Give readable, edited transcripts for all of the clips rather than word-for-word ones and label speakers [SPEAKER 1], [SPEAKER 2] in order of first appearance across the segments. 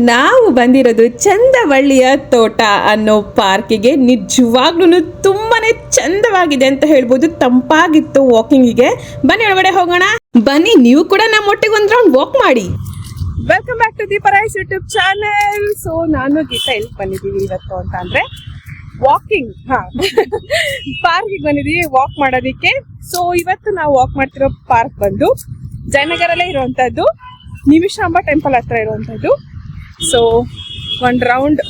[SPEAKER 1] ನಾವು ಬಂದಿರೋದು ಚಂದವಳ್ಳಿಯ ತೋಟ ಅನ್ನೋ ಪಾರ್ಕಿಗೆ. ನಿಜವಾಗ್ಲೂ ತುಂಬಾನೇ ಚಂದವಾಗಿದೆ ಅಂತ ಹೇಳ್ಬೋದು. ತಂಪಾಗಿತ್ತು ವಾಕಿಂಗಿಗೆ. ಬನ್ನಿ ಒಳಗಡೆ ಹೋಗೋಣ. ಬನ್ನಿ ನೀವು ಕೂಡ ನಮ್ಮೊಟ್ಟಿಗೆ ಒಂದ್ ರೌಂಡ್ ವಾಕ್ ಮಾಡಿ.
[SPEAKER 2] Welcome back to Deepa rise YouTube channel. So ನಾನು ಗೀತಾ ಎಲ್ಲಿ ಬಂದಿದ್ದೀವಿ ಇವತ್ತು ಅಂತ ಅಂದ್ರೆ ವಾಕಿಂಗ್ ಪಾರ್ಕಿಗೆ ಬಂದಿದ್ದೀವಿ ವಾಕ್ ಮಾಡೋದಿಕ್ಕೆ. ಸೊ ಇವತ್ತು ನಾವು ವಾಕ್ ಮಾಡ್ತಿರೋ ಪಾರ್ಕ್ ಬಂದು ಜಯನಗರಲ್ಲೇ ಇರುವಂತದ್ದು, ನಿಮಿಷಾಂಬ ಟೆಂಪಲ್ ಹತ್ರ ಇರುವಂತದ್ದು. ಸೊ ಒಂದ್ ರೌಂಡ್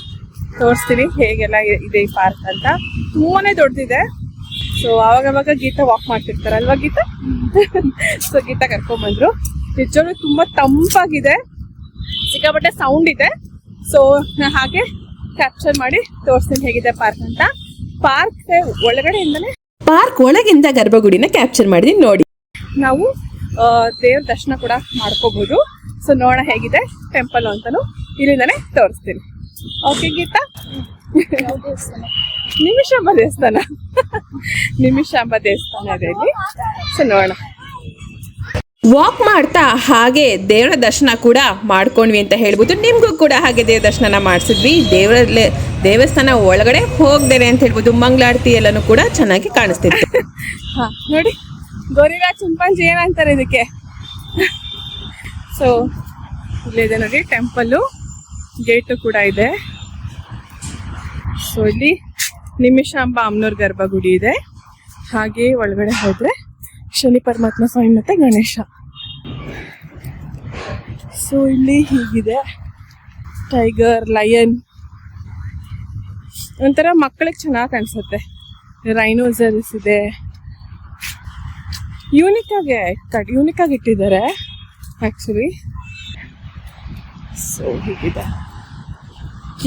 [SPEAKER 2] ತೋರಿಸ್ತೀನಿ ಹೇಗೆಲ್ಲ ಇದೆ ಈ ಪಾರ್ಕ್ ಅಂತ. ತುಂಬಾನೇ ದೊಡ್ಡದಿದೆ. ಸೊ ಅವಾಗವಾಗ ಗೀತಾ ವಾಕ್ ಮಾಡ್ತಿರ್ತಾರಲ್ವಾ ಗೀತಾ. ಸೊ ಗೀತಾ ಕರ್ಕೊಂಡ್ಬಂದ್ರು. ನಿಜವಾಗ್ಲೂ ತುಂಬಾ ತಂಪಾಗಿದೆ, ಸಿಕ್ಕಾಪಟ್ಟೆ ಸೌಂಡ್ ಇದೆ. ಸೊ ಹಾಗೆ ಕ್ಯಾಪ್ಚರ್ ಮಾಡಿ ತೋರಿಸ್ತೀನಿ ಹೇಗಿದೆ ಪಾರ್ಕ್ ಅಂತ. ಪಾರ್ಕ್ ಒಳಗಡೆಯಿಂದನೇ,
[SPEAKER 1] ಪಾರ್ಕ್ ಒಳಗಿಂದ ಗರ್ಭಗುಡಿನ ಕ್ಯಾಪ್ಚರ್ ಮಾಡಿ ನೋಡಿ.
[SPEAKER 2] ನಾವು ದೇವ್ರ ದರ್ಶನ ಕೂಡ ಮಾಡ್ಕೋಬಹುದು. ಸೊ ನೋಡೋಣ ಹೇಗಿದೆ ಟೆಂಪಲ್ ಅಂತಾನು ಇಲ್ಲಿಂದಾನೆ ತೋರಿಸ್ತೀನಿ. ಓಕೆ ಗೀತಾ. ನಿಮಿಷಾಂಬ ದೇವಸ್ಥಾನ ನಿಮಿಷಾಂಬ ದೇವಸ್ಥಾನ ಇದೆ ಇಲ್ಲಿ. ಸೊ ನೋಡೋಣ.
[SPEAKER 1] ವಾಕ್ ಮಾಡ್ತಾ ಹಾಗೆ ದೇವರ ದರ್ಶನ ಕೂಡ ಮಾಡ್ಕೊಂಡ್ವಿ ಅಂತ ಹೇಳ್ಬೋದು. ನಿಮಗೂ ಕೂಡ ಹಾಗೆ ದೇವ್ರ ದರ್ಶನ ಮಾಡಿಸಿದ್ವಿ. ದೇವಸ್ಥಾನ ಒಳಗಡೆ ಹೋಗ್ದೇನೆ ಅಂತ ಹೇಳ್ಬೋದು. ಮಂಗಳಾರತಿ ಎಲ್ಲನೂ ಕೂಡ ಚೆನ್ನಾಗಿ ಕಾಣಿಸ್ತಿತ್ತು.
[SPEAKER 2] ಹಾ ನೋಡಿ, ಗೊರಿಲ್ಲಾ ಚಿಂಪಾಂಜಿ ಏನಂತಾರೆ ಇದಕ್ಕೆ. ಸೊ ಇಲ್ಲಿದೆ ನೋಡಿ ಟೆಂಪಲ್ಲು, ಗೇಟು ಕೂಡ ಇದೆ. ಸೊ ಇಲ್ಲಿ ನಿಮಿಷಾಂಬ ಅಮ್ಮನವ್ರ ಗರ್ಭಗುಡಿ ಇದೆ. ಹಾಗೆ ಒಳಗಡೆ ಹೋದ್ರೆ ಶನಿ ಪರಮಾತ್ಮ ಸ್ವಾಮಿ ಮತ್ತೆ ಗಣೇಶ. ಸೊ ಇಲ್ಲಿ ಹೀಗಿದೆ ಟೈಗರ್, ಲಯನ್, ಒಂಥರ ಮಕ್ಕಳಿಗೆ ಚೆನ್ನಾಗಿ ಕಾಣಿಸುತ್ತೆ. ರೈನೋಸರಸ್ ಇದೆ. ಯೂನಿಕ್ ಆಗಿ ಇಟ್ಟಿದ್ದಾರೆ ಆಕ್ಚುಲಿ. ಸೊ ಹೀಗಿದೆ.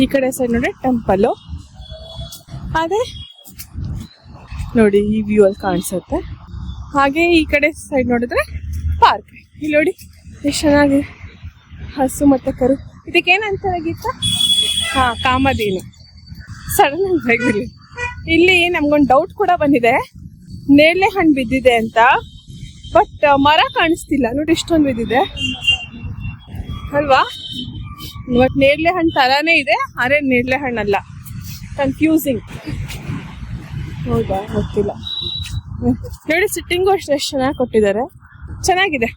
[SPEAKER 2] ಈ ಕಡೆ ಸೈಡ್ ನೋಡಿ ಟೆಂಪಲ್ಲು, ಅದೇ ನೋಡಿ ಈ ವ್ಯೂ ಅಲ್ಲಿ ಕಾಣಿಸುತ್ತೆ. ಹಾಗೆ ಈ ಕಡೆ ಸೈಡ್ ನೋಡಿದ್ರೆ ಪಾರ್ಕ್. ಇಲ್ಲಿ ನೋಡಿ ಎಷ್ಟು ಚೆನ್ನಾಗಿದೆ. ಹಸು ಮತ್ತೆ ಕರು. ಇದಕ್ಕೇನಂತಾರೆ ಗೀತಾ? ಹಾ, ಕಾಮಧೇನು. ಸಡನ್ ಆಗಿ ಇಲ್ಲಿ ನಮ್ಗೊಂದು ಡೌಟ್ ಕೂಡ ಬಂದಿದೆ, ನೇರಳೆ ಹಣ್ಣು ಬಿದ್ದಿದೆ ಅಂತ. ಬಟ್ ಮರ ಕಾಣಿಸ್ತಿಲ್ಲ ನೋಡಿ, ಇಷ್ಟೊಂದು ಬಿದ್ದಿದೆ ಅಲ್ವಾ. ಬಟ್ ನೇರಳೆ ಹಣ್ಣು ತರಾನೇ ಇದೆ, ಅರೆ ನೇರಳೆ ಹಣ್ಣಲ್ಲ. ಕನ್ಫ್ಯೂಸಿಂಗ್. ಹೌದಾ, ಗೊತ್ತಿಲ್ಲ. ನೋಡಿ ಸಿಟ್ಟಿಂಗು ಅಷ್ಟು ಚೆನ್ನಾಗಿ ಕೊಟ್ಟಿದ್ದಾರೆ. ಚೆನ್ನಾಗಿದೆ.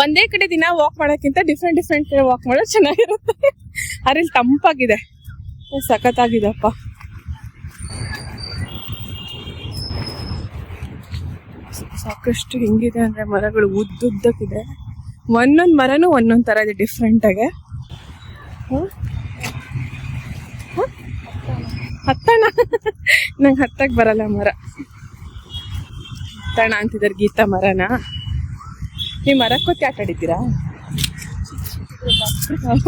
[SPEAKER 2] ಒಂದೇ ಕಡೆ ದಿನ ವಾಕ್ ಮಾಡೋಕ್ಕಿಂತ ಡಿಫ್ರೆಂಟ್ ಕಡೆ ವಾಕ್ ಮಾಡೋದು ಚೆನ್ನಾಗಿರುತ್ತೆ. ಅರೆ ಇಲ್ಲಿ ತಂಪಾಗಿದೆ, ಸಖತ್ತಾಗಿದೆಪ್ಪ. ಸಾಕಷ್ಟು ಹೆಂಗಿದೆ ಅಂದ್ರೆ ಮರಗಳು ಉದ್ದುದ್ದಕ್ಕಿದೆ. ಒಂದೊಂದು ಮರನೂ ಒಂದೊಂದು ಥರ ಇದೆ ಡಿಫ್ರೆಂಟಾಗೆ. ಹತ್ತಣ ನಂಗೆ ಹತ್ತಕ್ಕೆ ಬರಲ್ಲ ಮರ. ಹತ್ತಣ ಅಂತಿದ್ದಾರೆ ಗೀತಾ ಮರನ. ನೀವು ಮರಕ್ಕೊತ್ತಿ ಆಟ ಆಡಿದ್ದೀರಾ?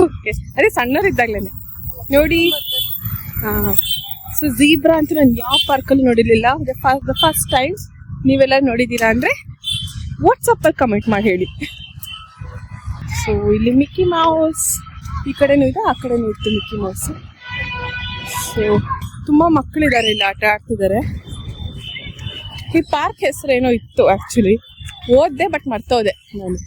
[SPEAKER 2] ಓಕೆ, ಅದೇ ಸಣ್ಣವರಿದ್ದಾಗಲೇ ನೋಡಿ. ಹಾಂ. ಸೊ ಝೀಬ್ರಾ ಅಂತ ನಾನು ಯಾವ ಪಾರ್ಕಲ್ಲಿ ನೋಡಿರಲಿಲ್ಲ. The first time. ನೀವೆಲ್ಲ ನೋಡಿದ್ದೀರಾ ಅಂದರೆ ವಾಟ್ಸಪ್ಪಲ್ಲಿ ಕಮೆಂಟ್ ಮಾಡಿ ಹೇಳಿ. ಸೊ ಇಲ್ಲಿ ಮಿಕ್ಕಿ ಮೌಸ್ ಈ ಕಡೆನೂ ಇದೆ, ಆ ಕಡೆನೂ ಇತ್ತು ಮಿಕ್ಕಿ ಮೌಸ್. ಸೊ ತುಂಬ ಮಕ್ಕಳಿದ್ದಾರೆ ಇಲ್ಲಿ, ಆಟ ಆಡ್ತಿದ್ದಾರೆ. ಈ ಪಾರ್ಕ್ ಹೆಸರೇನೋ ಇತ್ತು ಆ್ಯಕ್ಚುಲಿ, ಓದ್ದೆ ಬಟ್ ಮರ್ತೋದೆ ನಾನು.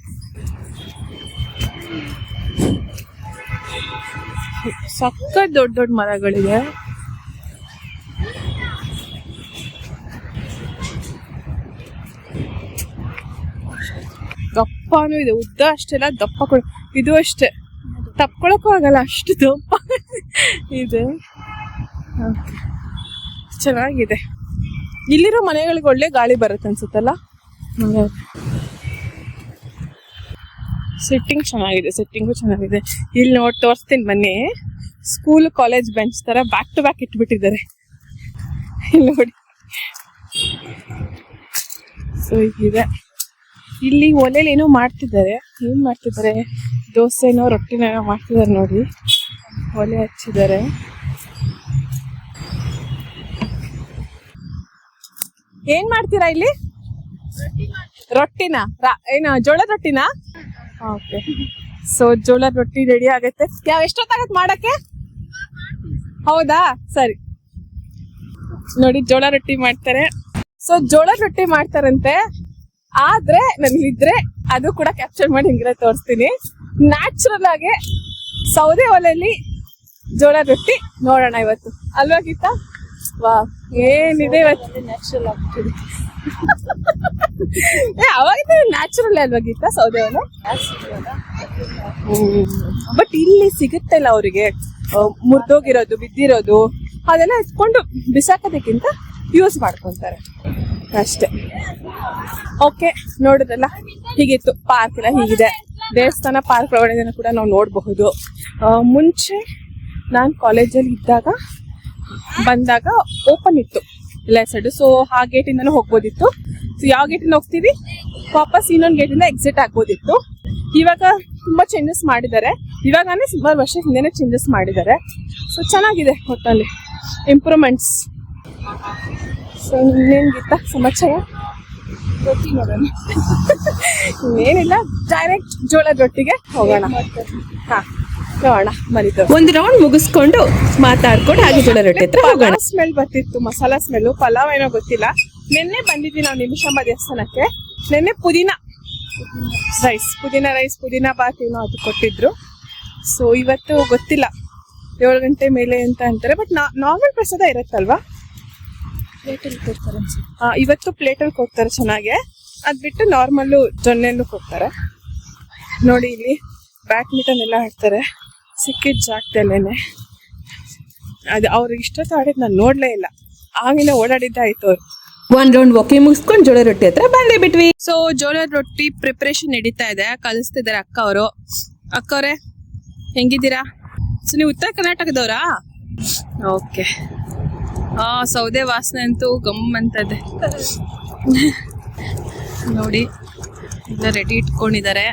[SPEAKER 2] ಸಖತ್ ದೊಡ್ಡ ದೊಡ್ಡ ಮರಗಳಿದೆ. ದಪ್ಪನೂ ಇದೆ, ಉದ್ದ ಅಷ್ಟೆಲ್ಲ ದಪ್ಪ ಕೂಡ. ಇದು ಅಷ್ಟೇ, ತಪ್ಕೊಳಕ್ಕೂ ಆಗಲ್ಲ ಅಷ್ಟು ದಪ್ಪ ಇದೆ. ಚೆನ್ನಾಗಿದೆ. ಇಲ್ಲಿರೋ ಮನೆಗಳಿಗೆ ಒಳ್ಳೆ ಗಾಳಿ ಬರುತ್ತೆ ಅನ್ಸುತ್ತಲ್ಲ. ಸಿಟ್ಟಿಂಗು ಚೆನ್ನಾಗಿದೆ. ಇಲ್ಲಿ ತೋರಿಸ್ತೀನಿ ಬನ್ನಿ. ಸ್ಕೂಲ್ ಕಾಲೇಜ್ ಬೆಂಚ್ ತರ ಬ್ಯಾಕ್ ಟು ಬ್ಯಾಕ್ ಇಟ್ಬಿಟ್ಟಿದ್ದಾರೆ ಇಲ್ಲಿ ನೋಡಿ. ಸೊ ಹೀಗಿದೆ. ಇಲ್ಲಿ ಒಲೆಯಲ್ಲಿ ಏನೋ ಮಾಡ್ತಿದ್ದಾರೆ. ಏನ್ ಮಾಡ್ತಿದ್ದಾರೆ? ದೋಸೆನೋ ರೊಟ್ಟಿನೋ ಮಾಡ್ತಿದ್ದಾರೆ ನೋಡಿ. ಒಲೆ ಹಚ್ಚಿದ್ದಾರೆ. ಏನ್ ಮಾಡ್ತೀರಾ ಇಲ್ಲಿ? ರೊಟ್ಟಿನಾ? ಏನು ಜೋಳದ ರೊಟ್ಟಿನಾ? ಓಕೆ. ಸೊ ಜೋಳದ ರೊಟ್ಟಿ ರೆಡಿ ಆಗತ್ತೆ. ಎಷ್ಟೊತ್ತಾಗತ್ತೆ ಮಾಡಕ್ಕೆ? ಹೌದಾ, ಸರಿ. ನೋಡಿ ಜೋಳ ರೊಟ್ಟಿ ಮಾಡ್ತಾರೆ. ಸೊ ಜೋಳ ರೊಟ್ಟಿ ಮಾಡ್ತಾರಂತೆ. ಆದ್ರೆ ನನಗಿದ್ರೆ ಅದು ಕೂಡ ಕ್ಯಾಪ್ಚರ್ ಮಾಡಿ ಹಿಂಗಿರ ತೋರಿಸ್ತೀನಿ. ನ್ಯಾಚುರಲ್ ಆಗಿ ಸೌದೆ ಒಲೆಯಲ್ಲಿ ಜೋಳದ ರೊಟ್ಟಿ ನೋಡೋಣ ಇವತ್ತು ಅಲ್ವಾ ಗೀತಾ? ವಾ ಏನಿದೆ ಇವತ್ತು ನ್ಯಾಚುರಲ್ ಆಗ್ತಿದೆ. ಅವಾಗ ನ್ಯಾಚುರಲ್ ಅಲ್ವಾ ಗೀತಾ ಸೌದೆ ಒಲೆ? ಬಟ್ ಇಲ್ಲಿ ಸಿಗುತ್ತೆ ಇಲ್ಲ ಅವರಿಗೆ ಮುರಿದೋಗಿರೋದು ಬಿದ್ದಿರೋದು ಅದೆಲ್ಲ ಎತ್ಕೊಂಡು ಬಿಸಾಕೋದಕ್ಕಿಂತ ಯೂಸ್ ಮಾಡ್ಕೊಂತಾರೆ ಅಷ್ಟೇ. ಓಕೆ, ನೋಡೋದಲ್ಲ ಹೀಗಿತ್ತು. ಪಾರ್ಕ್ ಎಲ್ಲ ಹೀಗಿದೆ. ದೇವಸ್ಥಾನ ಪಾರ್ಕ್ ಒಳಗಡೆ ಕೂಡ ನಾವು ನೋಡಬಹುದು. ಮುಂಚೆ ನಾನು ಕಾಲೇಜಲ್ಲಿ ಇದ್ದಾಗ ಬಂದಾಗ ಓಪನ್ ಇತ್ತು ಎಲ್ಲ ಸೈಡು. ಸೊ ಆ ಗೇಟಿಂದನೂ ಹೋಗ್ಬೋದಿತ್ತು. ಸೊ ಯಾವ ಗೇಟಿಂದ ಹೋಗ್ತೀವಿ ವಾಪಸ್ ಇನ್ನೊಂದು ಗೇಟಿಂದ ಎಕ್ಸಿಟ್ ಆಗ್ಬೋದಿತ್ತು. ಇವಾಗ ತುಂಬಾ ಚೇಂಜಸ್ ಮಾಡಿದ್ದಾರೆ. ಇವಾಗನೇ ಸುಮಾರು ವರ್ಷ ಹಿಂದೆನೇ ಚೇಂಜಸ್ ಮಾಡಿದ್ದಾರೆ. ಸೊ ಚೆನ್ನಾಗಿದೆ ಒಟ್ಟಲ್ಲಿ ಇಂಪ್ರೂವ್ಮೆಂಟ್ಸ್. ಸೊ ಇನ್ನೇನು ಗೀತಾ ಸಮಾಚಾರ? ರೊಟ್ಟಿ ನೋಡೋಣ. ಇನ್ನೇನಿಲ್ಲ, ಡೈರೆಕ್ಟ್ ಜೋಳದ ರೊಟ್ಟಿಗೆ ಹೋಗೋಣ. ಹಾ ನೋಡೋಣ ಮರಿತು.
[SPEAKER 1] ಒಂದು ರೌಂಡ್ ಮುಗಿಸ್ಕೊಂಡು ಮಾತಾಡ್ಕೊಂಡು ಹಾಗೆ ಜೋಳ ರೊಟ್ಟಿ ಹತ್ರ ಹೋಗೋಣ.
[SPEAKER 2] ಸ್ಮೆಲ್ ಬರ್ತಿತ್ತು, ಮಸಾಲಾ ಸ್ಮೆಲ್ಲು. ಪಲಾವ್ ಏನೋ ಗೊತ್ತಿಲ್ಲ. ನಿನ್ನೆ ಬಂದಿದ್ವಿ ನಾವು ನಿಮಿಷಂಬ ದೇವಸ್ಥಾನಕ್ಕೆ. ನಿನ್ನೆ ಪುದೀನ ರೈಸ್ ಪುದೀನ ಬಾತ್ ಏನೋ ಅದು ಕೊಟ್ಟಿದ್ರು. ಸೊ ಇವತ್ತು ಗೊತ್ತಿಲ್ಲ 7 ಗಂಟೆ ಮೇಲೆ ಅಂತ ಅಂತಾರೆ. ಬಟ್ ನಾರ್ಮಲ್ ಪ್ರಸಾದ ಇರುತ್ತಲ್ವಾ? ಪ್ಲೇಟಲ್ಲಿ ಕೊಡ್ತಾರೆ ಇವತ್ತು. ಪ್ಲೇಟಲ್ಲಿ ಕೊಡ್ತಾರೆ ಚೆನ್ನಾಗೆ. ಅದ್ ಬಿಟ್ಟು ನಾರ್ಮಲ್ಲು ಜೊನ್ನೆಲ್ಲೂ ಕೊಡ್ತಾರೆ. ನೋಡಿ ಇಲ್ಲಿ ಬ್ಯಾಡ್ಮಿಂಟನ್ ಎಲ್ಲ ಆಡ್ತಾರೆ ಸಿಕ್ಕಿದ ಜಾಗದಲ್ಲೇನೆ. ಅದು ಅವ್ರಿಗೆ ಇಷ್ಟೊತ್ತು ಆಡಿದ್ ನಾನು ನೋಡ್ಲೇ ಇಲ್ಲ. ಆಗಿನ ಓಡಾಡಿದ್ದಾಯ್ತು ಅವ್ರು.
[SPEAKER 1] ಒಂದ್ ರೌಂಡ್ ವಾಕಿಂಗ್ ಮುಗಿಸ್ಕೊಂಡು ಜೋಳ ರೊಟ್ಟಿ ಹತ್ರ ಬಂದೇ ಬಿಟ್ವಿ.
[SPEAKER 2] ಸೊ ಜೋಳದ ರೊಟ್ಟಿ ಪ್ರಿಪರೇಷನ್ ನಡೀತಾ ಇದೆ. ಕಲಿಸ್ತಿದ್ದಾರೆ ಅಕ್ಕ ಅವರು. ಅಕ್ಕವ್ರೆ ಹೆಂಗಿದ್ದೀರಾ? ಸೊ ನೀವು ಉತ್ತರ ಕರ್ನಾಟಕದವ್ರಾ? ಓಕೆ. ಸೌದೆ ವಾಸನೆ ಅಂತೂ ಗಮ್ ಅಂತದೆ. ನೋಡಿ ಎಲ್ಲ ರೆಡಿ ಇಟ್ಕೊಂಡಿದ್ದಾರೆ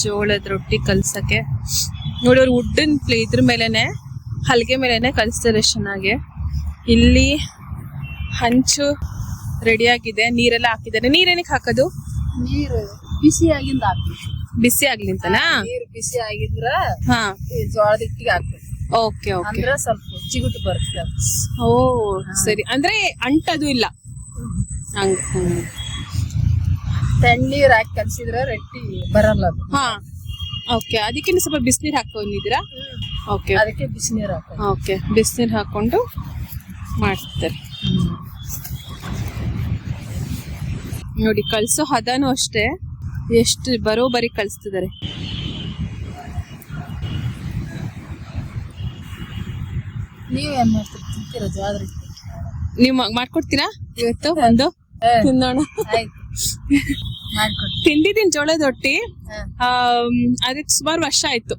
[SPEAKER 2] ಜೋಳದ ರೊಟ್ಟಿ ಕಲ್ಸಕ್ಕೆ. ನೋಡಿ ಅವ್ರು ವುಡ್ಡನ್ ಇದ್ರ ಮೇಲೆನೆ ಹಲ್ಗೆ ಮೇಲೆನೆ ಕಲಿಸ್ತಾರೆ ಚೆನ್ನಾಗಿ. ಇಲ್ಲಿ ಹಂಚು ರೆಡಿ ಆಗಿದೆ. ನೀರೆಲ್ಲ ಹಾಕಿದ್ದಾರೆ. ನೀರೇನಕ್ಕೆ ಹಾಕೋದು?
[SPEAKER 3] ನೀರು ಬಿಸಿ ಆಗಿಂದ ಹಾಕ್ಬೇಕು.
[SPEAKER 2] ಬಿಸಿ ಆಗ್ಲಿ ಅಂತನಾ?
[SPEAKER 3] ನೀರು ಬಿಸಿ ಆಗಿದ್ರ
[SPEAKER 2] ಹಾ
[SPEAKER 3] ಜೋಳದ ಹಿಟ್ಟಿಗೆ ಹಾಕ್ಬೇಕು.
[SPEAKER 2] Okay okay.
[SPEAKER 3] ಅಂದ್ರೆ ಸ್ವಲ್ಪ ಜಿಗುಟು ಬರುತ್ತೆ.
[SPEAKER 2] ಓ ಸರಿ. ಅಂದ್ರೆ ಅಂಟದು ಇಲ್ಲ ಹಂಗ.
[SPEAKER 3] ತಣ್ಣೀರ್ ಹಾಕಿ ಕಲ್ಸಿದ್ರೆ ರೊಟ್ಟಿ ಬರಲ್ಲ ಅದು.
[SPEAKER 2] ಹಾ ಓಕೆ. ಅದಕ್ಕೆ ಸ್ವಲ್ಪ ಬಿಸಿನೀರ್ ಹಾಕೊಂಡಿದ್ದೀರಾ? ಓಕೆ.
[SPEAKER 3] ಅದಕ್ಕೆ ಬಿಸಿನೀರ್ ಹಾಕ.
[SPEAKER 2] ಓಕೆ, ಬಿಸಿನೀರ್ ಹಾಕೊಂಡು ಮಾಡ್ತಾರೆ. ನೋಡಿ ಕಲ್ಸೋ ಹದನೂ ಅಷ್ಟೇ ಎಷ್ಟು ಬರೋಬ್ಬರಿ ಕಲಿಸ್ತಿದ್ದಾರೆ.
[SPEAKER 3] ನೀವ್ ಏನ್ ಮಾಡ್ತೀರಿ? ತಿಂತೀರಾ ಜೋಳದ ರೊಟ್ಟಿ?
[SPEAKER 2] ನೀವು ಮಾಡ್ಕೊಡ್ತೀರಾ ಇವತ್ತು? ಒಂದು ತಿನ್ನೋಣ.
[SPEAKER 3] ಆಯ್ತು ಮಾಡ್ಕೊಡ್ತೀನಿ.
[SPEAKER 2] ತಿಂದಿದ್ದೀನಿ ಜೋಳದ ರೊಟ್ಟಿ. ಅದಕ್ಕೆ ಸುಮಾರು ವರ್ಷ ಆಯ್ತು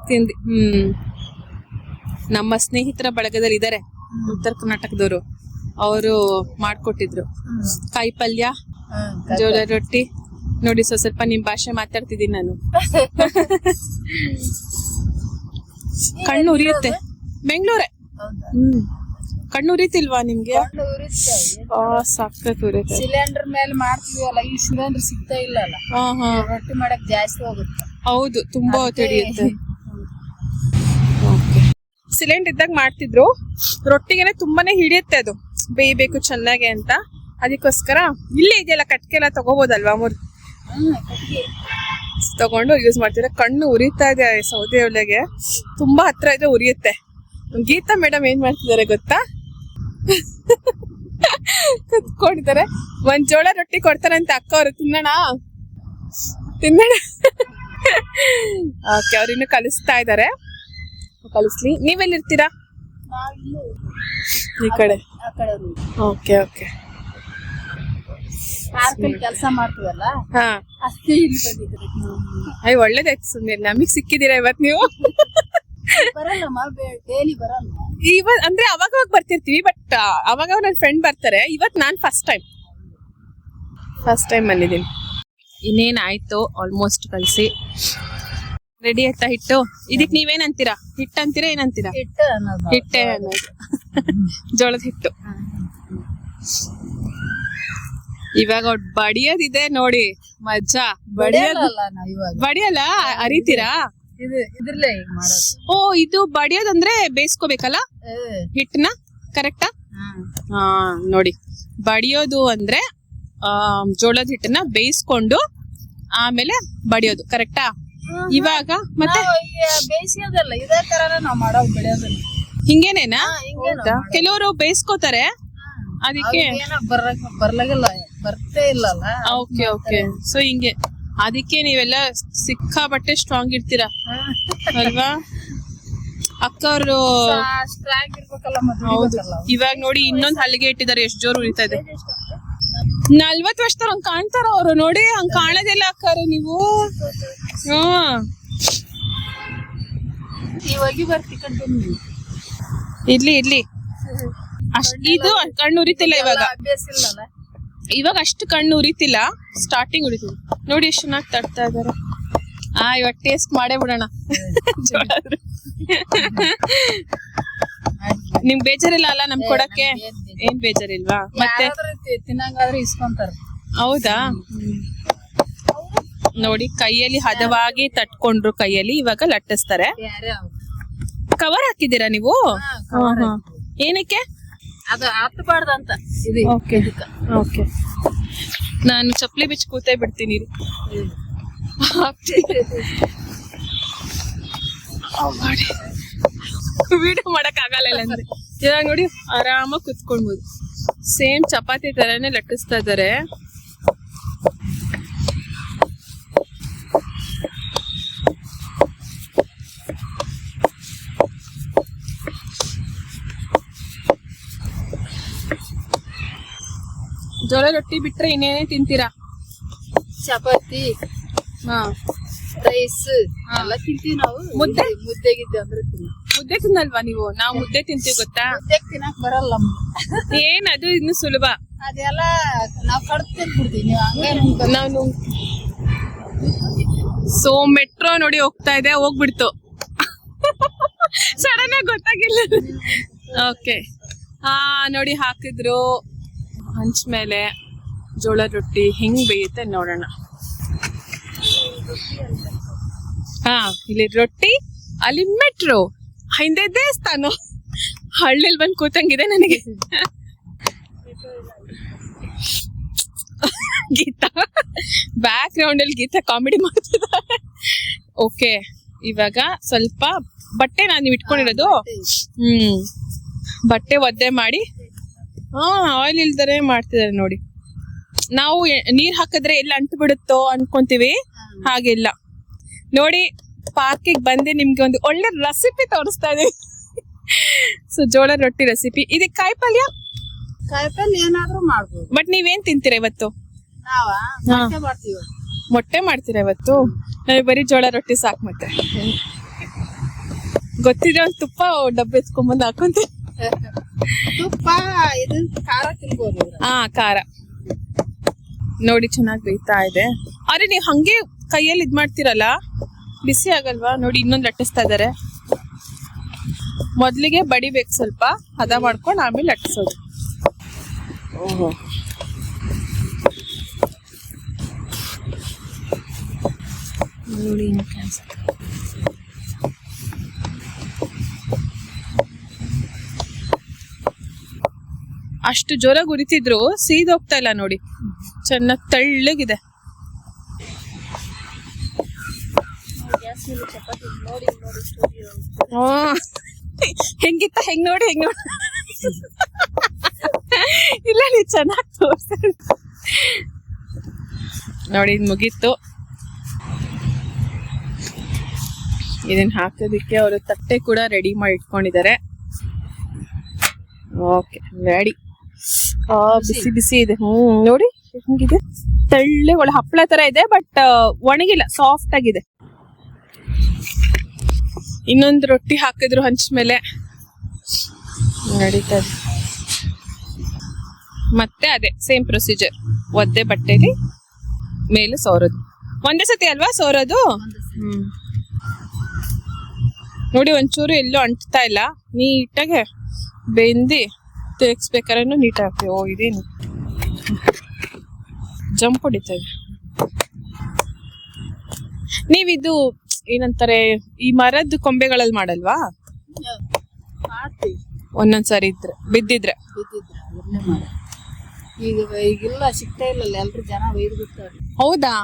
[SPEAKER 2] ತಿಂದಿ. ನಮ್ಮ ಸ್ನೇಹಿತರ ಬಳಗದಲ್ಲಿ ಇದಾರೆ ಉತ್ತರ ಕರ್ನಾಟಕದವರು. ಅವರು ಮಾಡ್ಕೊಟ್ಟಿದ್ರು ಕಾಯಿ ಪಲ್ಯ ಜೋಳದ ರೊಟ್ಟಿ. ನೋಡಿ ಸ್ವಲ್ಪ ನಿಮ್ ಭಾಷೆ ಮಾತಾಡ್ತಿದ್ದೀನಿ ನಾನು. ಕಣ್ಣು ಉರಿಯುತ್ತೆ. ಬೆಂಗಳೂರೇ. ಕಣ್ಣು ಉರಿತಿಲ್ವಾ ನಿಮ್ಗೆ? ಸಖತ್ ಉರಿಯುತ್ತೆ.
[SPEAKER 3] ಸಿಲಿಂಡರ್ ಮೇಲೆ ಮಾಡ್ತೀವಲ್ಲ, ಈ ಸಿಲಿಂಡರ್ ಸಿಗ್ತಾ ಇಲ್ಲ ಅಲ್ಲ. ರೊಟ್ಟಿ ಮಾಡಕ್ ಜಾಸ್ತಿ ಹೋಗುತ್ತೆ.
[SPEAKER 2] ಹೌದು, ತುಂಬಾ ಹೊತ್ತು ಹಿಡಿಯುತ್ತೆ. ಸಿಲಿಂಡರ್ ಇದ್ದಾಗ ಮಾಡ್ತಿದ್ರು. ರೊಟ್ಟಿಗೆನೆ ತುಂಬಾನೇ ಹಿಡಿಯುತ್ತೆ ಅದು, ಬೇಯಬೇಕು ಚೆನ್ನಾಗೆ ಅಂತ. ಅದಕ್ಕೋಸ್ಕರ ಇಲ್ಲೇ ಇದೆಯಲ್ಲ ಕಟ್ಕೆ ಎಲ್ಲ ತಗೋಬೋದಲ್ವಾ? ತಗೊಂಡು ಯೂಸ್ ಮಾಡ್ತಿದ್ರೆ. ಕಣ್ಣು ಉರಿತಾ ಇದೆ ಸೌದೆ ಒಲೆಗೆ. ತುಂಬಾ ಹತ್ರ ಇದೆ, ಉರಿಯುತ್ತೆ. ಗೀತಾ ಮೇಡಮ್ ಏನ್ ಮಾಡ್ತಿದ್ದಾರೆ ಗೊತ್ತಾ? ಕುತ್ಕೊಂಡಿದ್ದಾರೆ. ಒಂದ್ ಜೋಳ ರೊಟ್ಟಿ ಕೊಡ್ತಾರಂತೆ ಅಕ್ಕ ಅವರು. ತಿನ್ನೋಣ. ಓಕೆ, ಅವ್ರಿನ್ನು ಕಲಿಸ್ತಾ ಇದ್ದಾರೆ. ಕಲಿಸ್ಲಿ. ನೀವೆಲ್ಲಿರ್ತೀರಾ? ಈ ಕಡೆ. Okay okay.
[SPEAKER 3] ಕೆಲಸ ಮಾಡ್ತೀವಲ್ಲ.
[SPEAKER 2] ಹಾ
[SPEAKER 3] ಅಷ್ಟೇ ಇಲ್ಲಿ ಬಂದಿದ್ರಿ.
[SPEAKER 2] ಅಯ್ಯ ಒಳ್ಳೇದಾಯ್ತು ಸುಮ್ಮನೆ ನಮಗ್ ಸಿಕ್ಕಿದ್ದೀರಾ ಇವತ್ ನೀವು.
[SPEAKER 3] ಬರಲ್ಲಮ್ಮ, ಡೈಲಿ ಬರಲ್ಲ.
[SPEAKER 2] ಅಂದ್ರೆ ಅವಾಗ ಬರ್ತಿರ್ತೀವಿ. ಬಟ್ ಅವಾಗ ನನ್ನ ಫ್ರೆಂಡ್ ಬರ್ತಾರೆ. ಇವತ್ ನಾನ್ ಫಸ್ಟ್ ಟೈಮ್ ಬಂದಿದ್ದೀನಿ. ಇನ್ನೇನ್ ಆಯ್ತು, ಆಲ್ಮೋಸ್ಟ್ ಕಲ್ಸಿ ರೆಡಿ ಆಯ್ತಾ ಹಿಟ್ಟು? ಇದಕ್ ನೀವೇನ್ ಅಂತೀರಾ? ಹಿಟ್ಟು ಅಂತೀರಾ ಏನಂತೀರಾ? ಹಿಟ್ಟೆ ಅನ್ನೋದು. ಜೋಳದ ಹಿಟ್ಟು. ಇವಾಗ ಬಡಿಯೋದಿದೆ ನೋಡಿ ಮಜಾ. ಬಡಿಯಲ್ಲ, ಅರಿತೀರಾ?
[SPEAKER 3] ಇದ್ರಲ್ಲೇ ಮಾಡೋದು.
[SPEAKER 2] ಓ, ಇದು ಬಡಿಯೋದಂದ್ರೆ ಬೇಯಿಸ್ಕೋಬೇಕಲ್ಲ ಹಿಟ್ಟನ, ಕರೆಕ್ಟಾ? ಹಾ ನೋಡಿ, ಬಡಿಯೋದು ಅಂದ್ರೆ ಜೋಳದ ಹಿಟ್ಟನ್ನ ಬೇಯಿಸ್ಕೊಂಡು ಆಮೇಲೆ ಬಡಿಯೋದು, ಕರೆಕ್ಟಾ? ಇವಾಗ ಮತ್ತೆ
[SPEAKER 3] ಬೇಯಿಸೋದಲ್ಲ ಇದೇ ತರನೇ ನಾವ್ ಮಾಡೋದು ಬೆಳೆಯೋದನ್ನ.
[SPEAKER 2] ಹಿಂಗೇನೇನಾ?
[SPEAKER 3] ಹಿಂಗೆ ನಾವ್
[SPEAKER 2] ಹೌದಾ? ಕೆಲವರು ಬೇಯಿಸ್ಕೋತಾರೆ ಅದಕ್ಕೆ.
[SPEAKER 3] ಏನೋ ಬರ್ಲಾಗಿಲ್ಲ ಬರ್ತೇ ಇಲ್ಲಲ್ಲ.
[SPEAKER 2] Okay okay. ಸೊ ಹಿಂಗೆ ಅದಕ್ಕೆ ನೀವೆಲ್ಲ ಸಿಕ್ಕಾಬಟ್ಟೆ ಸ್ಟ್ರಾಂಗ್ ಇರ್ತೀರಾ ಅಲ್ವಾ ಅಕ್ಕವ್ರು?
[SPEAKER 3] ಸ್ಟ್ರಾಂಗ್ ಇರ್ಬೇಕಲ್ಲ ಮತ್ತೆ.
[SPEAKER 2] ಹೌದು. ಇವಾಗ ನೋಡಿ ಇನ್ನೊಂದ್ ಹಲ್ಲಿಗೆ ಇಟ್ಟಿದ್ದಾರೆ, ಎಷ್ಟು ಜೋರು ಉರಿತಾ ಇದೆ. 40 ವರ್ಷದವ್ರು ಹಂಗ್ ಕಾಣ್ತಾರ ಅವ್ರು. ನೋಡಿ ಹಂಗ್ ಕಾಣೋದಿಲ್ಲ ಅಕ್ಕಾರ ನೀವು.
[SPEAKER 3] ಇವಾಗಿ ಬರ್ತಿ ಕಂಡು
[SPEAKER 2] ಇರ್ಲಿ ಇರ್ಲಿ. ಇದು ಕಣ್ಣು ಉರಿತಿಲ್ಲ ಇವಾಗ.
[SPEAKER 3] ಅಭ್ಯಾಸ ಇಲ್ಲಲ್ಲ.
[SPEAKER 2] ಇವಾಗ ಅಷ್ಟು ಕಣ್ಣು ಉರಿತಿಲ್ಲ, ಸ್ಟಾರ್ಟಿಂಗ್ ಉರಿತಿಲ್ಲ. ನೋಡಿ ಎಷ್ಟು ಚೆನ್ನಾಗಿ ತಡ್ತಾ ಇದಾರೆ. ಇವಾಗ ಟೇಸ್ಟ್ ಮಾಡೇ ಬಿಡೋಣ. ನಿಮ್ ಬೇಜಾರಿಲ್ಲ ಅಲ್ಲ ನಮ್ ಕೊಡಕ್ಕೆ? ಏನ್ ಬೇಜಾರಿಲ್ವಾ? ಮತ್ತೆ
[SPEAKER 3] ತಿನ್ನಂಗಾದ್ರೆ ಇಸ್ಕೊಂತಾರ.
[SPEAKER 2] ಹೌದಾ? ನೋಡಿ ಕೈಯಲ್ಲಿ ಹದವಾಗಿ ತಟ್ಕೊಂಡ್ರು, ಕೈಯಲ್ಲಿ ಇವಾಗ ಲಟ್ಟಿಸ್ತಾರೆ. ಕವರ್ ಹಾಕಿದ್ದೀರಾ ನೀವು? ಏನಕ್ಕೆ?
[SPEAKER 3] ಅದು ಹತ್ತಬಾರ್ದಂತ.
[SPEAKER 2] Okay okay. ನಾನು ಚಪ್ಪಲಿ ಬಿಚ್ಚಿ ಕೂತೇ ಬಿಡ್ತೀನಿ. ವಿಡಿಯೋ ಮಾಡಕ್ ಆಗಲ್ಲ ಅಂದ್ರೆ ಇವಾಗ ನೋಡಿ ಆರಾಮಾಗಿ ಕುತ್ಕೊಳ್ಬೋದು. ಸೇಮ್ ಚಪಾತಿ ತರಾನೇ ಲಟ್ಟಿಸ್ತಾ ಇದಾರೆ. ಜೋಳ ರೊಟ್ಟಿ ಬಿಟ್ರೆ ಇನ್ನೇನೇ ತಿಂತೀರಾ?
[SPEAKER 3] ಚಪಾತಿ,
[SPEAKER 2] ಹಾ,
[SPEAKER 3] ರೈಸ್ ಎಲ್ಲ ತಿಂತೀವಿ ನಾವು.
[SPEAKER 2] ಮುದ್ದೆ?
[SPEAKER 3] ಮುದ್ದೆಗಿದ್ದೆ ಅಂದ್ರೆ
[SPEAKER 2] ಮುದ್ದೆ ತಿನ್ನಲ್ವಾ ನೀವು? ನಾವು ಮುದ್ದೆ ತಿಂತೀವಿ ಗೊತ್ತಾ?
[SPEAKER 3] ಮುದ್ದೆ ತಿನ್ನಕ್ ಬರಲ್ಲ ನಮ್ಗೆ.
[SPEAKER 2] ಏನ್ ಅದು ಇನ್ನು ಸುಲಭ.
[SPEAKER 3] ಅದೆಲ್ಲ ನಾವ್ ಕಡ್ದು ತಿನ್ಬಿಡ್ತೀವಿ. ನೀವು ಹಂಗೆ
[SPEAKER 2] ನಾನು ಸೊ ಮೆಟ್ರೋ ನೋಡಿ ಹೋಗ್ತಾ ಇದೆ, ಹೋಗ್ಬಿಡ್ತು. ಸಡನ್ ಆಗಿ ಗೊತ್ತಾಗಿಲ್ಲ. ಓಕೆ. ನೋಡಿ ಹಾಕಿದ್ರು ಹಂಚ್ ಮೇಲೆ ಜೋಳ ರೊಟ್ಟಿ ಹೆಂಗ್ ಬೇಯುತ್ತೆ ನೋಡೋಣ. ಇಲ್ಲಿ ರೊಟ್ಟಿ, ಅಲ್ಲಿ ಮೆಟ್ರೋ, ಹಿಂದೆ ದೇವಸ್ಥಾನ. ಹಳ್ಳಿಲ್ ಬಂದ್ ಕೂತಂಗಿದೆ ನನಗೆ. ಗೀತಾ ಬ್ಯಾಕ್ ಗ್ರೌಂಡ್ ಅಲ್ಲಿ ಗೀತಾ ಕಾಮಿಡಿ ಮಾಡ್ತಿದ್ದಾರೆ. ಓಕೆ, ಇವಾಗ ಸ್ವಲ್ಪ ಬಟ್ಟೆ ನಾನು ಇಟ್ಕೊಂಡಿರೋದು. ಬಟ್ಟೆ ಒದ್ದೆ ಮಾಡಿ ಆಯಿಲ್ ಇಲ್ದರೆ ಮಾಡ್ತಿದ್ದಾರೆ ನೋಡಿ. ನಾವು ನೀರ್ ಹಾಕಿದ್ರೆ ಎಲ್ಲ ಅಂಟು ಬಿಡುತ್ತೋ ಅನ್ಕೊಂತೀವಿ, ಹಾಗೆಲ್ಲ. ನೋಡಿ ಪಾರ್ಕಿಗೆ ಬಂದೆ ನಿಮ್ಗೆ ಒಂದು ಒಳ್ಳೆ ರೆಸಿಪಿ ತೋರಿಸ್ತಾ ಇದೀವಿ. ಸೊ ಜೋಳ ರೊಟ್ಟಿ ರೆಸಿಪಿ. ಇದಕ್ಕೆ ಕಾಯಿಪಲ್ಯ
[SPEAKER 3] ಏನಾದ್ರೂ ಮಾಡ್ಬೋದು.
[SPEAKER 2] ಬಟ್ ನೀವೇನ್ ತಿಂತೀರಾ ಇವತ್ತು?
[SPEAKER 3] ನಾವ ಮೊಟ್ಟೆ ಮಾಡ್ತೀವಿ.
[SPEAKER 2] ಮೊಟ್ಟೆ ಮಾಡ್ತೀರಾ ಇವತ್ತು? ನನಗೆ ಬರೀ ಜೋಳ ರೊಟ್ಟಿ ಸಾಕು. ಮತ್ತೆ ಗೊತ್ತಿದ್ರೆ ಒಂದು ತುಪ್ಪ ಡಬ್ಬೆ ಎತ್ಕೊಂಡ್ಬಂದು ಹಾಕೊಂತೀವಿ.
[SPEAKER 3] ತುಪ್ಪ ಇದು ಖಾರ ತಿನ್ಬೋದು.
[SPEAKER 2] ಖಾರ ನೋಡಿ ಚೆನ್ನಾಗಿ ಬೇಯ್ತಾ ಇದೆ. ಆದ್ರೆ ನೀವು ಹಂಗೆ ಕೈಯಲ್ಲಿ ಇದ್ ಮಾಡ್ತೀರಲ್ಲ, ಬಿಸಿ ಆಗಲ್ವಾ? ನೋಡಿ ಇನ್ನೊಂದು ಲಟ್ಟಿಸ್ತಾ ಇದಾರೆ. ಮೊದ್ಲಿಗೆ ಬಡಿಬೇಕು, ಸ್ವಲ್ಪ ಹದ ಮಾಡ್ಕೊಂಡು ಆಮೇಲೆ ಲಟ್ಟಿಸೋದು. ಓಹೋ, ನೋಡಿ ಅಷ್ಟು ಜೋರಾಗಿ ಉರಿತಿದ್ರು ಸೀದೋಗ್ತಾ ಇಲ್ಲ ನೋಡಿ, ಚೆನ್ನಾಗಿ ತೆಳ್ಳಗಿದೆ. ಹೆಂಗಿತ್ತ? ಹೆಂಗ್ ನೋಡಿ ಇಲ್ಲ, ನೀವು ಚೆನ್ನಾಗಿ ತೋರಿಸ್ತಾರೆ ನೋಡಿ. ಇದು ಮುಗೀತು. ಇದನ್ನ ಹಾಕೋದಿಕ್ಕೆ ಅವರು ತಟ್ಟೆ ಕೂಡ ರೆಡಿ ಮಾಡಿ ಇಟ್ಕೊಂಡಿದ್ದಾರೆ. Okay, ready. ಬಿಸಿ ಬಿಸಿ ಇದೆ. ನೋಡಿ ಹೆಂಗಿದೆ, ತೆಳ್ಳೆ ಒಳ್ಳೆ ಹಪ್ಪಳ ತರ ಇದೆ, ಬಟ್ ಒಣಗಿಲ್ಲ, ಸಾಫ್ಟ್ ಆಗಿದೆ. ಇನ್ನೊಂದು ರೊಟ್ಟಿ ಹಾಕಿದ್ರು ಹಂಚ ಮೇಲೆ, ನಡೀತಾ ಇದೆ. ಮತ್ತೆ ಅದೇ ಸೇಮ್ ಪ್ರೊಸೀಜರ್, ಒದ್ದೆ ಬಟ್ಟೆಲಿ ಮೇಲೆ ಸೋರೋದು. ಒಂದೇ ಸತಿ ಅಲ್ವಾ ಸೋರೋದು? ನೋಡಿ ಒಂಚೂರು ಎಲ್ಲೂ ಅಂಟ್ತಾ ಇಲ್ಲ, ನೀಟಾಗೆ ಬೆಂದಿ ತಿರುಗಿಸ್ಬೇಕಾದ್ರೆ ನೀಟ್ ಆಗ್ತದೆ. ಓ, ಇದೇನು ಜಂಪ್ ಹೊಡಿತಾ ಇದೆ. ನೀವಿದು ಏನಂತಾರೆ, ಈ ಮರದ ಕೊಂಬೆಗಳಲ್ಲಿ ಮಾಡಲ್ವಾ? ಒಂದೊಂದ್ಸರಿ ಇದ್ರೆ ಬಿದ್ದಿದ್ರೆ
[SPEAKER 3] ಈಗಿಲ್ಲ, ಸಿಗ್ತಾ ಇಲ್ಲ, ಎಲ್ರು ಜನ ಒಯ್ದು ಬಿಡ್ತಾರೆ.
[SPEAKER 2] ಹೌದಾ?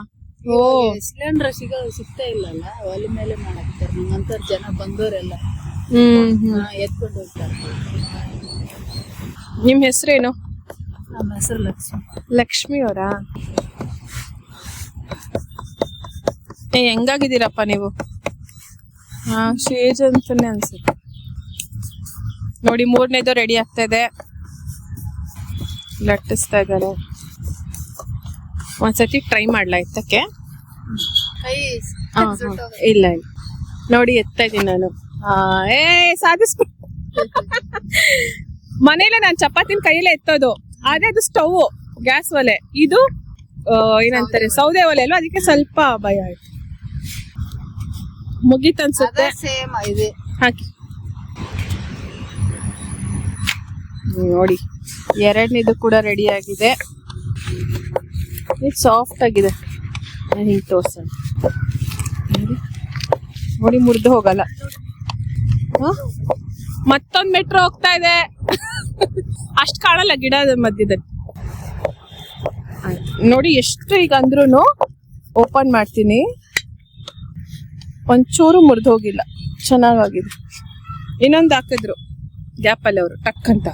[SPEAKER 2] ಓ
[SPEAKER 3] ಸಿಲಿಂಡರ್ ಸಿಗ್ತಾ ಇಲ್ಲಲ್ಲ, ಒಲೆ ಮೇಲೆ ಮಾಡಾಕ್ತಾರೆ. ನಮ್ಮಂತರ ಜನ ಬಂದವರೆಲ್ಲ ಎತ್ಕೊಂಡು ಹೋಗ್ತಾರೆ.
[SPEAKER 2] ನಿಮ್ ಹೆಸರೇನು?
[SPEAKER 3] ನಮ್ಮ ಹೆಸರು ಲಕ್ಷ್ಮಿ.
[SPEAKER 2] ಲಕ್ಷ್ಮಿ ಅವರಾ? ಹೆಂಗಾಗಿದ್ದೀರಪ್ಪ ನೀವು? ಹಾ, ಶೇಜ್ ಅಂತಾನೆ ಅನ್ಸುತ್ತೆ. ನೋಡಿ, 3ನೇದು ರೆಡಿ ಆಗ್ತಾ ಇದೆ, ಲಟ್ಟಿಸ್ತಾ ಇದ್ದಾರೆ. ಒಂದ್ಸತಿ ಟ್ರೈ ಮಾಡ್ಲಾ ಎತ್ತಕ್ಕೆ?
[SPEAKER 3] ಕೈ
[SPEAKER 2] ಇಲ್ಲ ಇಲ್ಲ, ನೋಡಿ ಎತ್ತಾ ಇದೀನಿ ನಾನು. ಸಾಧಿಸ್ಕೊ. ಮನೇಲೆ ನಾನು ಚಪಾತಿನ ಕೈಯಲ್ಲೇ ಎತ್ತೋದು, ಆದ್ರೆ ಅದು ಸ್ಟವ್, ಗ್ಯಾಸ್ ಒಲೆ. ಇದು ಏನಂತಾರೆ, ಸೌದೆ ಒಲೆ ಅಲ್ವಾ, ಅದಕ್ಕೆ ಸ್ವಲ್ಪ ಭಯ ಆಯ್ತು. ಮುಗೀತನ್ಸುತ್ತೆ.
[SPEAKER 3] ಸೇಮ್ ಇದೆ.
[SPEAKER 2] ಹಾಕಿ ನೋಡಿ, 2ನೇದು ಕೂಡ ರೆಡಿ ಆಗಿದೆ. ಇದು ಸಾಫ್ಟ್ ಆಗಿದೆ. ಹಿಂಗೆ ತೋರ್ಸೋಣ ನೋಡಿ, ಮುರಿದು ಹೋಗಲ್ಲ. ಮತ್ತೊಂದು ಮೆಟ್ರೋ ಹೋಗ್ತಾ ಇದೆ. ಅಷ್ಟು ಕಾಣಲ್ಲ ಗಿಡದ ಮಧ್ಯದಲ್ಲಿ. ನೋಡಿ ಎಷ್ಟು ಈಗ ಅಂದ್ರೂ ಓಪನ್ ಮಾಡ್ತೀನಿ, ಒಂಚೂರು ಮುರಿದು ಹೋಗಿಲ್ಲ, ಚೆನ್ನಾಗಾಗಿದೆ. ಇನ್ನೊಂದು ಹಾಕಿದ್ರು ಗ್ಯಾಪಲ್ಲಿ ಅವರು ಟಕ್ ಅಂತ.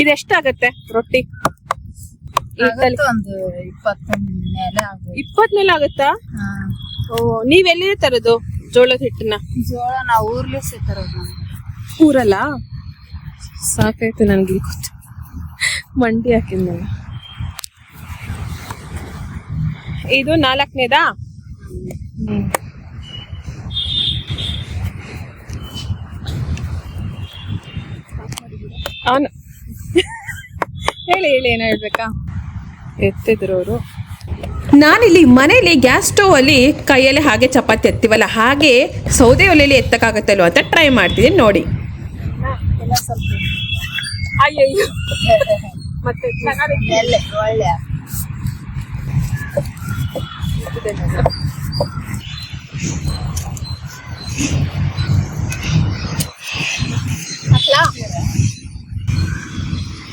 [SPEAKER 2] ಇದೆಷ್ಟಾಗತ್ತೆ ರೊಟ್ಟಿ?
[SPEAKER 3] ಒಂದು 20 ಮೇಲೆ ಆಗುತ್ತೆ.
[SPEAKER 2] 20 ಮೇಲೆ ಆಗುತ್ತಾ? ಓ, ನೀವೆಲ್ಲಿ ತರೋದು ಜೋಳದ ಹಿಟ್ಟನ್ನ?
[SPEAKER 3] ಜೋಳ ನಾವು ಊರ್ಲೇ ತರೋದು.
[SPEAKER 2] ಊರಲ್ಲ? ಸಾಕಾಯ್ತು ನನ್ಗೆ ಗೊತ್ತು. ಮಂಡಿ ಹಾಕಿದ್ ನಾನು. ಇದು 4ನೇದಾ? ಅವನು ಹೇಳಿ ಏನ ಹೇಳ್ಬೇಕಾ? ಎತ್ತಿದ್ರು ಅವರು.
[SPEAKER 1] ನಾನಿಲ್ಲಿ ಮನೇಲಿ ಗ್ಯಾಸ್ ಸ್ಟವ್ ಅಲ್ಲಿ ಕೈಯಲ್ಲಿ ಹಾಗೆ ಚಪಾತಿ ಎತ್ತೀವಲ್ಲ, ಹಾಗೆ ಸೌದೆ ಒಲೆಯಲ್ಲಿ ಎತ್ತಕ್ಕಾಗತ್ತಲ್ವ ಅಂತ ಟ್ರೈ ಮಾಡ್ತಿದ್ದೀನಿ ನೋಡಿ.
[SPEAKER 3] ಎಲ್ಲ ಸ್ವಲ್ಪ
[SPEAKER 2] ಅಯ್ಯಯ್ಯೋ, ಮತ್ತೆ
[SPEAKER 3] ಒಳ್ಳೆ ಒಳ್ಳೆ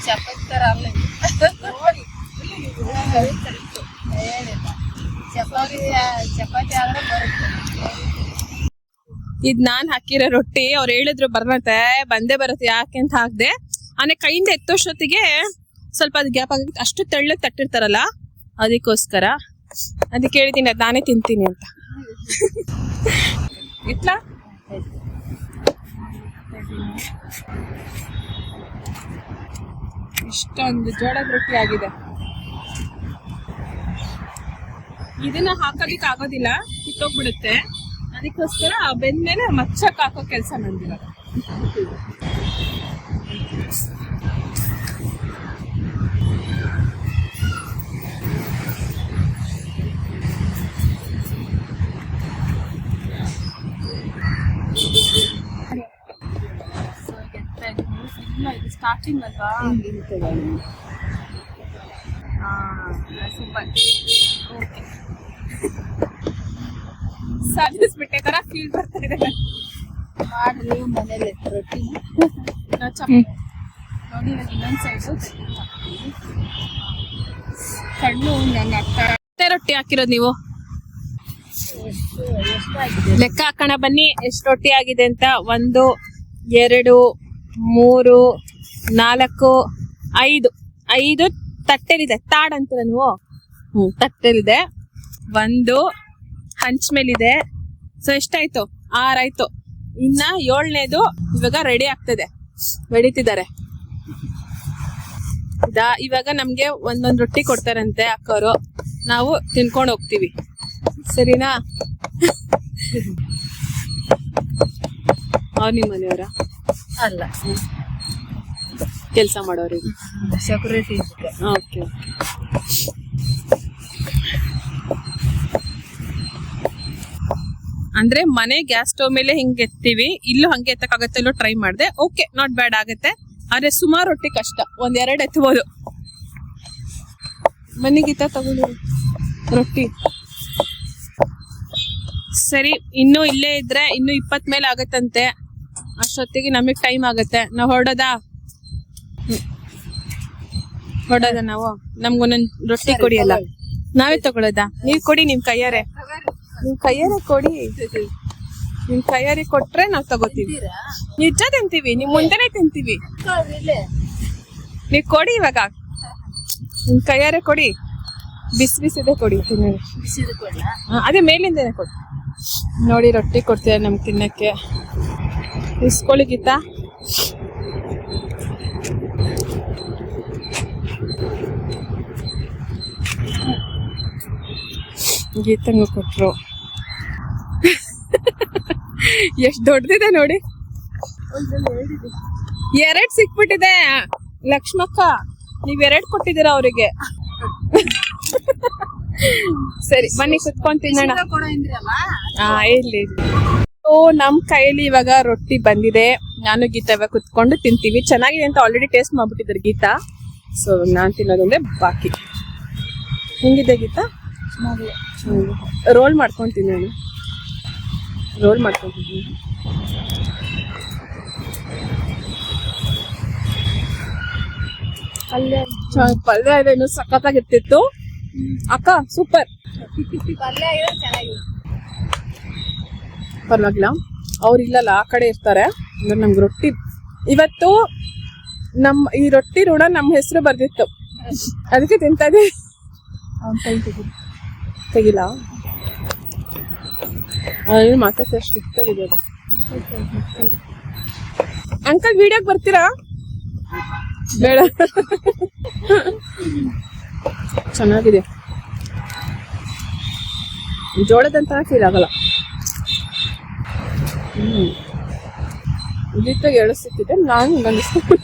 [SPEAKER 3] ಚಪಾತಿ ತರ ಅಲ್ಲ ಚಪಾತಿ ಆದ್ರೆ ಬರುತ್ತೆ.
[SPEAKER 2] ಇದ್ ನಾನ್ ಹಾಕಿರೋ ರೊಟ್ಟಿ ಅವ್ರು ಹೇಳಿದ್ರು ಬರುತ್ತೆ, ಬಂದೇ ಬರುತ್ತೆ, ಯಾಕೆ ಅಂತ ಹಾಕ್ದೆ. ಆನೆ ಕೈಯಿಂದ ಎತ್ತೋಷ್ಟೊತ್ತಿಗೆ ಸ್ವಲ್ಪ ಅದು ಗ್ಯಾಪ್ ಆಗಿ ಅಷ್ಟು ತೆಳ್ಳಗ್ ತಟ್ಟಿರ್ತಾರಲ್ಲ, ಅದಕ್ಕೋಸ್ಕರ ಅದಕ್ಕೆ ಹೇಳಿದ್ದೀನಿ ಅದ್ ನಾನೇ ತಿಂತೀನಿ ಅಂತ. ಇಟ್ಲಾ ಇಷ್ಟೊಂದು ಜೋಳದ ರೊಟ್ಟಿ ಆಗಿದೆ. ಇದನ್ನ ಹಾಕೋದಿಕ್ ಆಗೋದಿಲ್ಲ, ಕಿತ್ತೋಗ್ಬಿಡುತ್ತೆ. ಅದಕ್ಕೋಸ್ಕರ ಬೆಂದ್ಮೇಲೆ ಮಚ್ಚಕ್ ಹಾಕೋ ಕೆಲಸ ನಂದಿಲ್ಲ. ಸ್ಟಾರ್ಟಿಂಗ್ ಅಲ್ವಾ? ಸೂಪರ್. ಓಕೆ, ಸಾಧಿಸ್ಬಿಟ್ಟೆ ತರ ಫೀಲ್ ಬರ್ತಾ ಇದೆ.
[SPEAKER 3] ಮಾಡ್ರಿ ಮನೇಲಿ ರೊಟ್ಟಿ
[SPEAKER 2] ನೋಡಿ, ಇನ್ನೊಂದ್ ಸೈಡು ಕಣ್ಣು ನಂಗೆ ಆಗ್ತಾರೆ. ರೊಟ್ಟಿ ಹಾಕಿರೋದು ನೀವು ಲೆಕ್ಕ ಹಾಕೋಣ ಬನ್ನಿ, ಎಷ್ಟು ರೊಟ್ಟಿ ಆಗಿದೆ ಅಂತ. 1 2 3 4 5 ತಟ್ಟೆಲಿದೆ. ತಾಡ್ ಅಂತೀರ ನೀವು? ತಟ್ಟೆಲಿದೆ. 1 ಹಂಚ್ ಮೇಲಿದೆ. ಸೊ ಎಷ್ಟಾಯ್ತು? 6 ಆಯ್ತು. ಇನ್ನ 7ನೇದು ಇವಾಗ ರೆಡಿ ಆಗ್ತದೆ, ಬೆಳಿತಿದ್ದಾರೆ. ಇವಾಗ ನಮ್ಗೆ ಒಂದೊಂದು ರೊಟ್ಟಿ ಕೊಡ್ತಾರಂತೆ ಅಕ್ಕವರು, ನಾವು ತಿನ್ಕೊಂಡು ಹೋಗ್ತೀವಿ. ಸರಿನಾ? ಅವ್ರು ನಿಮ್ಮ ಮನೆಯವರ
[SPEAKER 3] ಅಲ್ಲ,
[SPEAKER 2] ಕೆಲಸ ಮಾಡೋರಿಗೆ
[SPEAKER 3] ಸೆಕ್ಯೂರಿಟಿ.
[SPEAKER 2] ಓಕೆ. ಅಂದ್ರೆ ಮನೆ ಗ್ಯಾಸ್ ಸ್ಟವ್ ಮೇಲೆ ಹಿಂಗೆ ಎತ್ತೀವಿ, ಇಲ್ಲೂ ಹಂಗೆ ಎತ್ತಕ್ಕಾಗತ್ತೆ, ಇಲ್ಲೂ ಟ್ರೈ ಮಾಡಿದೆ. ಓಕೆ, ನಾಟ್ ಬ್ಯಾಡ್ ಆಗುತ್ತೆ. ಆದ್ರೆ ಸುಮಾರು ರೊಟ್ಟಿ ಕಷ್ಟ, 1-2 ಎತ್ತಬಹುದು. ಬನ್ನಿ ಗೀತಾ, ತಗೊಳ್ಳಿ ರೊಟ್ಟಿ. ಸರಿ, ಇನ್ನೂ ಇಲ್ಲೇ ಇದ್ರೆ ಇನ್ನೂ 20 ಮೇಲೆ ಆಗತ್ತಂತೆ. ಅಷ್ಟೊತ್ತಿಗೆ ನಮಗೆ ಟೈಮ್ ಆಗುತ್ತೆ. ನಾವು ಹೊರಡೋದಾ? ಹೊರಡೋದ ನಾವು? ನಮ್ಗೊಂದೊಂದು ರೊಟ್ಟಿ ಕೊಡಿ ಅಲ್ಲ, ನಾವೇ ತಗೊಳ್ಳೋದಾ? ನೀವ್ ಕೊಡಿ ನಿಮ್ ಕೈಯಾರೆ ಕೊಡಿ. ನಿಮ್ ಕೈಯಾರೆ ಕೊಟ್ರೆ ನಾವ್ ತಗೋತೀವಿ. ನಿಜ ತಿಂತೀವಿ, ನಿಮ್ ಮುಂದೆನೆ ತಿಂತೀವಿ. ನೀವ್ ಕೊಡಿ ಇವಾಗ, ನಿಮ್ ಕೈಯಾರೆ ಕೊಡಿ. ಬಿಸಿದೆ ಕೊಡಿ ತಿನ್ನೋಣ. ಅದೇ ಮೇಲಿಂದೇನೆ ಕೊಡಿ. ನೋಡಿ ರೊಟ್ಟಿ ಕೊಡ್ತೀರ ನಮ್ಗೆ ತಿನ್ನಕ್ಕೆ. ಇಸ್ಕೊಳ್ಳಿ ಗೀತಾ. ಗೀತಂಗೂ ಕೊಟ್ರು. ಎಷ್ಟ್ ದೊಡ್ಡದಿದೆ ನೋಡಿ. 2 ಸಿಕ್ಬಿಟ್ಟಿದೆ ಲಕ್ಷ್ಮಕ್ಕ. ನೀವ್ 2 ಕೊಟ್ಟಿದ್ದೀರಾ ಅವರಿಗೆ. ಸರಿ ಬನ್ನಿ ಕುತ್ಕೊಂಡ್ ತಿನ್ನೋಣ. ಇರ್ಲಿ. ನಮ್ ಕೈಯಲ್ಲಿ ಇವಾಗ ರೊಟ್ಟಿ ಬಂದಿದೆ. ನಾನು ಗೀತಾ ಇವಾಗ ಕುತ್ಕೊಂಡು ತಿಂತೀವಿ. ಚೆನ್ನಾಗಿದೆ ಅಂತ ಆಲ್ರೆಡಿ ಟೇಸ್ಟ್ ಮಾಡ್ಬಿಟ್ಟಿದ್ದಾರೆ ಗೀತಾ. ಸೊ ನಾನ್ ತಿನ್ನೋದಂದ್ರೆ ಬಾಕಿ. ಹೆಂಗಿದೆ ಗೀತಾ? ರೋಲ್ ಮಾಡ್ಕೊಂಡು ತಿನ್ನೋಣ. ರೋಲ್ ಮಾಡ್ಕೊಂತಿದ್ದೀನಿ. ಅಲ್ಲೇ ಪಲ್ಯ ಇದೆ, ಇನ್ನು ಸಖತ್ತಾಗಿರ್ತಿತ್ತು ಅಕ್ಕ. ಸೂಪರ್. ಪರವಾಗಿಲ್ಲ, ಅವ್ರು ಇಲ್ಲಲ್ಲ, ಆ ಕಡೆ ಇರ್ತಾರೆ. ಅಂದ್ರೆ ನಮ್ಗೆ ರೊಟ್ಟಿ ಇವತ್ತು ಈ ರೊಟ್ಟಿ ಋಣ ನಮ್ಮ ಹೆಸರು ಬರ್ದಿತ್ತು, ಅದಕ್ಕೆ ತಿಂತಾ ಇದೀವಿ. ತೆಗಿಲ್ಲ ಮಾತಾಡ್ತಷ್ಟು ಇಷ್ಟಾಗಿದೆ. ಅಂಕಲ್ ವಿಡಿಯೋಗೆ ಬರ್ತೀರಾ? ಬೇಡ. ಚೆನ್ನಾಗಿದೆ. ಜೋಳದಂತ ಫೀಲ್ ಆಗಲ್ಲ. ಗೀತಾಗ 2 ಸಿಕ್ಕಿದೆ, ನಾನು ಗಂಡಿಸ್ತೀನಿ.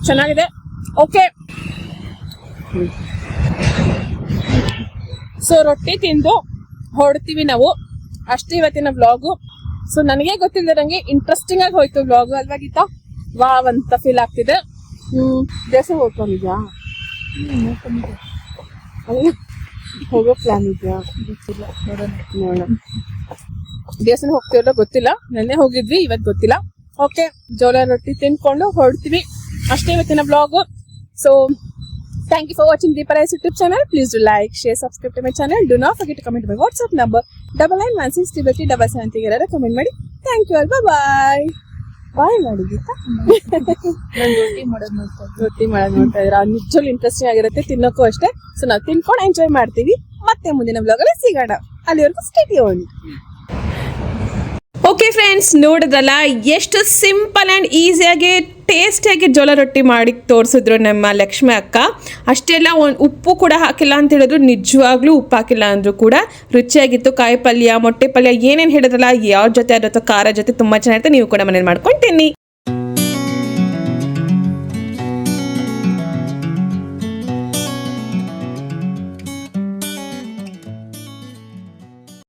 [SPEAKER 2] ಚೆನ್ನಾಗಿದೆ. ಓಕೆ. ಸೊ ರೊಟ್ಟಿ ತಿಂದು ಹೊರಡ್ತೀವಿ ನಾವು. ಅಷ್ಟೇ ಇವತ್ತಿನ ವ್ಲಾಗು. ಸೊ ನನಗೆ ಗೊತ್ತಿಲ್ಲದಂಗೆ ಇಂಟ್ರೆಸ್ಟಿಂಗ್ ಆಗಿ ಹೋಯ್ತು ವ್ಲಾಗು ಅಲ್ವಾ ಗೀತಾ? ವಾವ್ ಅಂತ ಫೀಲ್ ಆಗ್ತಿದೆ. ದೇವಸ್ಥಾನ ಹೋಗ್ಕೊಂಡಿದ್ಯಾ? ಹೋಗೋ ಪ್ಲಾನ್ ಇದೆಯಾ? ಗೊತ್ತಿಲ್ಲ, ನೋಡೋಣ. ದೇವಸ್ಥಾನ ಹೋಗ್ತಿರೋ ಗೊತ್ತಿಲ್ಲ. ನೆನ್ನೆ ಹೋಗಿದ್ವಿ, ಇವತ್ತು ಗೊತ್ತಿಲ್ಲ. ಓಕೆ, ಜೋಳ ರೊಟ್ಟಿ ತಿನ್ಕೊಂಡು ಹೊರಡ್ತೀವಿ. ಅಷ್ಟೇ ಇವತ್ತಿನ vlog. So thank you for watching Deepa Rice YouTube channel. Please do like, share, subscribe to my channel. Do not forget to comment my WhatsApp number 99163377 comment ಮಾಡಿ. Thank you all. Bye bye. ಬಾಯ್ ಮಾಡಿ ಗೀತಾ. ರೊಟ್ಟಿ ಮಾಡೋದು ನೋಡ್ತಾ ಇದ್ರ ನಿಜವಾಗ್ಲೂ interesting ಆಗಿರುತ್ತೆ. ತಿನ್ನೋಕ್ಕೂ ಅಷ್ಟೇ. So ನಾವು ತಿನ್ಕೊಂಡು ಎಂಜಾಯ್ ಮಾಡ್ತೀವಿ. ಮತ್ತೆ ಮುಂದಿನ ವ್ಲಾಗ್ ಅಲ್ಲಿ ಸಿಗೋಣ. ಅಲ್ಲಿವರೆಗೂ ಸ್ಟೇ ಟ್ಯೂನ್ಡ್.
[SPEAKER 1] ಓಕೆ ಫ್ರೆಂಡ್ಸ್, ನೋಡೋದಲ್ಲ ಎಷ್ಟು ಸಿಂಪಲ್ ಆ್ಯಂಡ್ ಈಸಿಯಾಗಿ ಟೇಸ್ಟಿಯಾಗಿ ಜೋಳ ರೊಟ್ಟಿ ಮಾಡಿ ತೋರಿಸಿದ್ರು ನಮ್ಮ ಲಕ್ಷ್ಮಿ ಅಕ್ಕ. ಅಷ್ಟೆಲ್ಲ ಉಪ್ಪು ಕೂಡ ಹಾಕಿಲ್ಲ ಅಂತ ಹೇಳಿದ್ರು. ನಿಜವಾಗ್ಲೂ ಉಪ್ಪು ಹಾಕಿಲ್ಲ ಅಂದರೂ ಕೂಡ ರುಚಿಯಾಗಿತ್ತು. ಕಾಯಿ ಪಲ್ಯ, ಮೊಟ್ಟೆ ಪಲ್ಯ ಏನೇನು ಹೇಳಿದ್ರಲ್ಲ, ಯಾವ ಜೊತೆ ಅದ್ರ ಖಾರ ಜೊತೆ ತುಂಬ ಚೆನ್ನಾಗಿರುತ್ತೆ. ನೀವು ಕೂಡ ಮನೇಲಿ ಮಾಡ್ಕೊಂಡು ತಿನ್ನಿ.